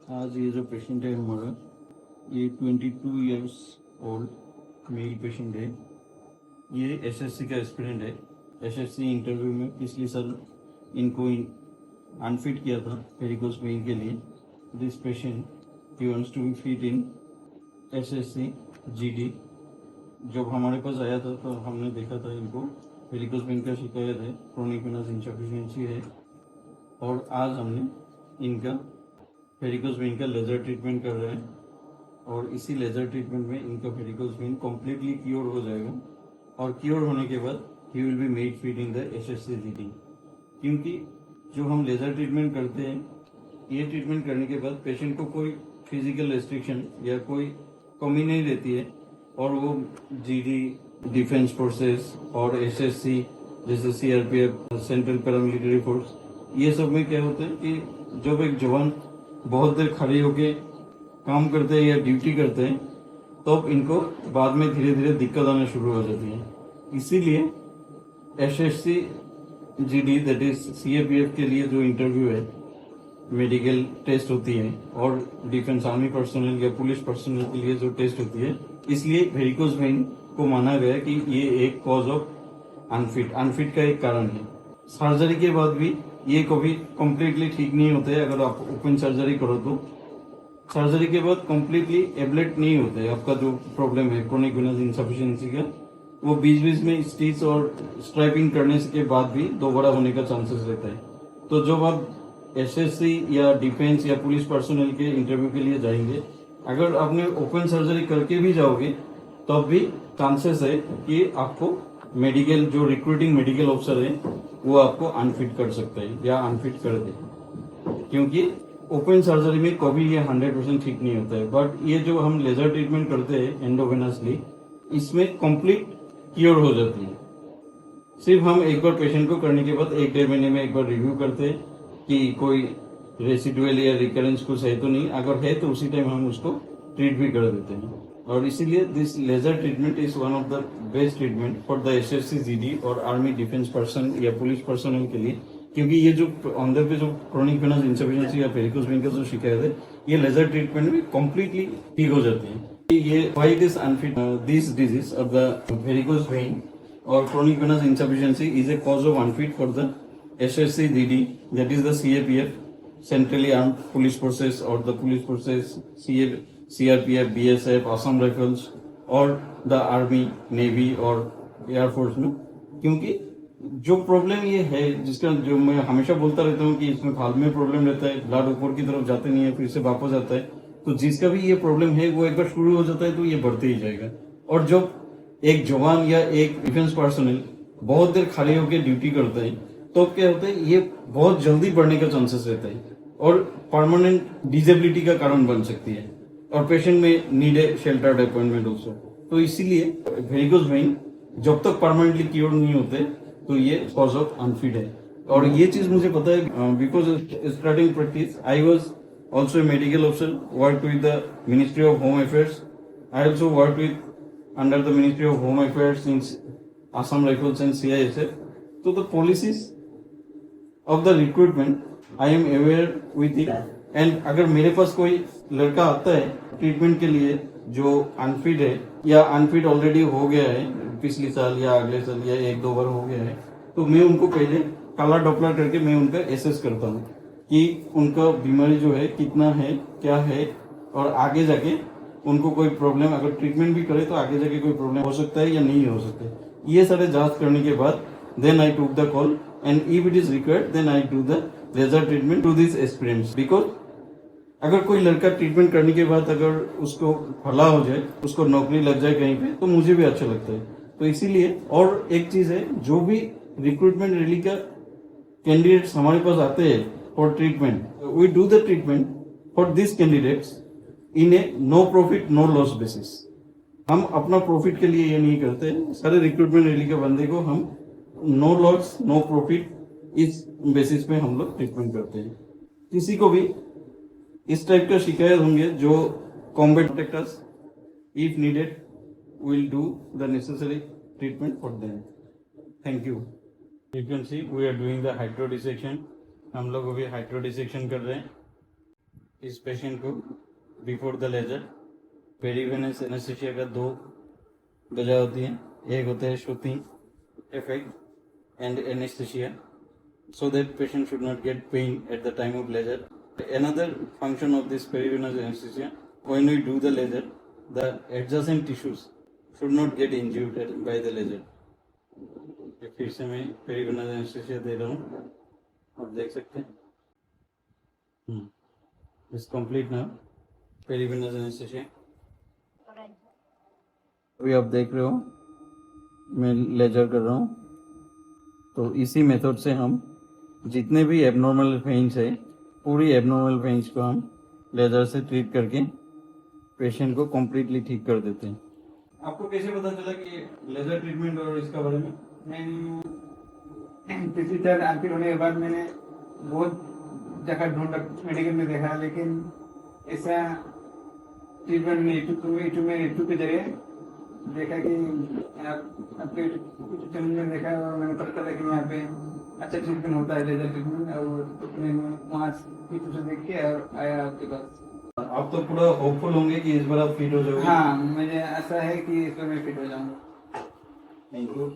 आज ये जो पेशेंट है हमारा, ये 22 इयर्स ओल्ड मेल पेशेंट है। ये एसएससी का एस्पिरेंट है। एसएससी इंटरव्यू में पिछली साल इनको अनफिट किया था वेरिकोज वेन के लिए। This patient he wants to be fit in SSC GD. जब हमारे पास आया था तो हमने देखा था इनको वेरिकोज वेन का शिकायत है, क्रोनिक वेनस इनसफिशिएंसी है, और आज हमने इनका वेरिकोज वेन का लेजर ट्रीटमेंट कर रहे हैं। और इसी लेजर ट्रीटमेंट में इनका वेरिकोज वेन कम्प्लीटली क्योर हो जाएगा, और क्योर होने के बाद he will be made fit in the SSC GD. क्योंकि जो हम लेजर ट्रीटमेंट करते हैं, ये ट्रीटमेंट करने के बाद पेशेंट को कोई फिजिकल रेस्ट्रिक्शन या कोई कमी नहीं रहती है, और वो जीडी, डिफेंस फोर्सेस और एसएससी जैसे सीआरपीएफ, सेंट्रल पैरामिलिट्री फोर्स, ये सब में क्या होता है कि जब एक जवान बहुत देर खड़े होके काम करते हैं या ड्यूटी करते हैं, तो इनको बाद में धीरे धीरे दिक्कत आना शुरू हो जाती है। इसीलिए SSC GD that is CAPF के लिए जो इंटरव्यू है, मेडिकल टेस्ट होती है, और डिफेंस आर्मी पर्सनल या पुलिस पर्सनल के लिए जो टेस्ट होती है, इसलिए वेरिकोज वेन को माना गया कि ये एक कॉज ऑफ अनफिट का एक कारण है। सर्जरी के बाद भी ये कभी कम्प्लीटली ठीक नहीं होते है। अगर आप ओपन सर्जरी करो तो सर्जरी के बाद कम्प्लीटली एब्लेट नहीं होते है। आपका जो प्रॉब्लम है क्रोनिक वेनस इनसफिशिएंसी का, वो बीच बीच में स्टिच और स्ट्राइपिंग करने के बाद भी दोबारा होने का चांसेस रहता है। तो जब आप एसएससी या डिफेंस या पुलिस पर्सनल के इंटरव्यू के लिए जाएंगे, अगर आपने ओपन सर्जरी करके भी जाओगे तब भी चांसेस है कि आपको मेडिकल जो रिक्रूटिंग मेडिकल ऑफिसर है वो आपको अनफिट कर सकता है या अनफिट कर दे, क्योंकि ओपन सर्जरी में कभी ये 100% ठीक नहीं होता है। बट ये जो हम लेजर ट्रीटमेंट करते हैं एंडोवेनसली, इसमें कंप्लीट क्योर हो जाती है। सिर्फ हम एक बार पेशेंट को करने के बाद 1-1.5 महीने में एक बार रिव्यू करते हैं कि कोई रेसिडुअल या रिकरेंस कुछ है तो नहीं। अगर है तो उसी टाइम हम उसको ट्रीट भी कर देते हैं। और इसीलिए this laser treatment is one of the best treatment for the SSC GD और आर्मी डिफेंस पर्सन या पुलिस पर्सनल के लिए। क्योंकि ये जो अंदर पे जो क्रोनिक वेनस इनसफिशिएंसी या वेरिकोज वेन का जो शिकायत है, ये लेजर ट्रीटमेंट में कम्प्लीटली ठीक हो जाती है। ये why it is unfit this disease of the varicose vein or chronic venous insufficiency is a cause of unfit for the SSC DD, that is the CAPF, Centrally Armed Police Forces, or the Police Forces, CRPF, BSF, Assam Rifles, or the Army, Navy or Air Force में। क्योंकि जो problem ये है, जिसका जो मैं हमेशा बोलता रहता हूँ कि इसमें खाल में प्रॉब्लम रहता है, ब्लड ऊपर की तरफ जाते नहीं है, फिर से वापस आता है। तो जिसका भी ये प्रॉब्लम है वो एक बार शुरू हो जाता है तो ये बढ़ते ही जाएगा। और जब एक जवान या एक डिफेंस पर्सनल बहुत देर खड़े होकर ड्यूटी करता है तो क्या होता है, ये बहुत जल्दी बढ़ने का चांसेस रहता है और परमानेंट डिसेबिलिटी का कारण बन सकती है, और पेशेंट में नीड है शेल्टर्ड अपॉइंटमेंट ऑल्सो। तो इसीलिए वेरिकोज वेन जब तक परमानेंटली क्योर नहीं होते तो ये कॉज ऑफ अनफिट है। और ये चीज मुझे पता है because starting practice I was also medical officer, work with the ministry of home affairs. I also work with under the Ministry of Home Affairs in Assam Rifles and CISF. So the policies of the recruitment, I am aware with it. And अगर मेरे पास कोई लड़का आता है treatment के लिए जो unfit है या अनफिट ऑलरेडी हो गया है, पिछली साल या अगले साल या 1-2 बार हो गया है, तो मैं उनको पहले काला डॉपलर करके मैं उनका एसेस करता हूँ कि उनका बीमारी जो है कितना है, क्या है, और आगे जाके उनको कोई प्रॉब्लम, अगर ट्रीटमेंट भी करे तो आगे जाके कोई प्रॉब्लम हो सकता है या नहीं हो सकता है। ये सारे जांच करने के बाद then I took the call, and if it is required then I do the laser treatment to this experience. Because अगर कोई लड़का ट्रीटमेंट करने के बाद अगर उसको भला हो जाए, उसको नौकरी लग जाए कहीं पे, तो मुझे भी अच्छा लगता है। तो इसीलिए, और एक चीज है, जो भी रिक्रूटमेंट रैली का कैंडिडेट्स हमारे पास आते हैं for treatment, we do the treatment for this candidates in a no profit no loss basis. हम अपना प्रॉफिट के लिए ये नहीं करते, सारे रिक्रूटमेंट रैली के बंदे को हम नो लॉस नो प्रॉफिट इस बेसिस पे हम लोग ट्रीटमेंट करते हैं। किसी को भी इस टाइप का शिकायत होंगे जो combat protectors, if needed will do the necessary treatment for them. Thank you. You can see we are doing the hydro dissection. हम लोग अभी हाइड्रो डिसेक्शन कर रहे हैं। इस पेशेंट को बिफोर द लेजर पेरीवेनस एनेस्थीसिया का दो वजह होती है। एक होता है shooting effect and anaesthesia so that patient should not get pain at the time of laser. Another function of this perivenous anesthesia, when we do the laser, the adjacent tissues should not get injured by the laser. फिर से मैं perivenous anesthesia दे रहा हूँ, आप देख सकते हैं। It's complete now. Perivenous anesthesia. अभी आप देख रहे हो, मैं लेजर कर रहा हूँ। तो इसी मेथड से हम जितने भी एबनॉर्मल वेन्स है, पूरी एबनॉर्मल वेन्स को हम लेजर से ट्रीट करके पेशेंट को कम्प्लीटली ठीक कर देते हैं। आपको कैसे पता चला कि लेजर ट्रीटमेंट और इसका बारे में? मैंने पिछली 4 आखिर होने के बाद मैंने बहुत जगह ढूंढा, मेडिकल में देखा, लेकिन ऐसा ट्रीटमेंट नहीं। यूट्यूब के जरिए देखा कि आपके यूट्यूब चैनल में देखा और मैंने पता चला कि यहाँ पे अच्छा ट्रीटमेंट होता है, लेजर ट्रीटमेंट। और मैंने वहाँ यूट्यूब से देख के और आया आपके पास। आप तो पूरा होपफुल होंगे कि इस बार आप फिट हो जाओगे? हाँ, मुझे ऐसा है कि इस बार मैं फिट हो जाऊंगा। Thank you.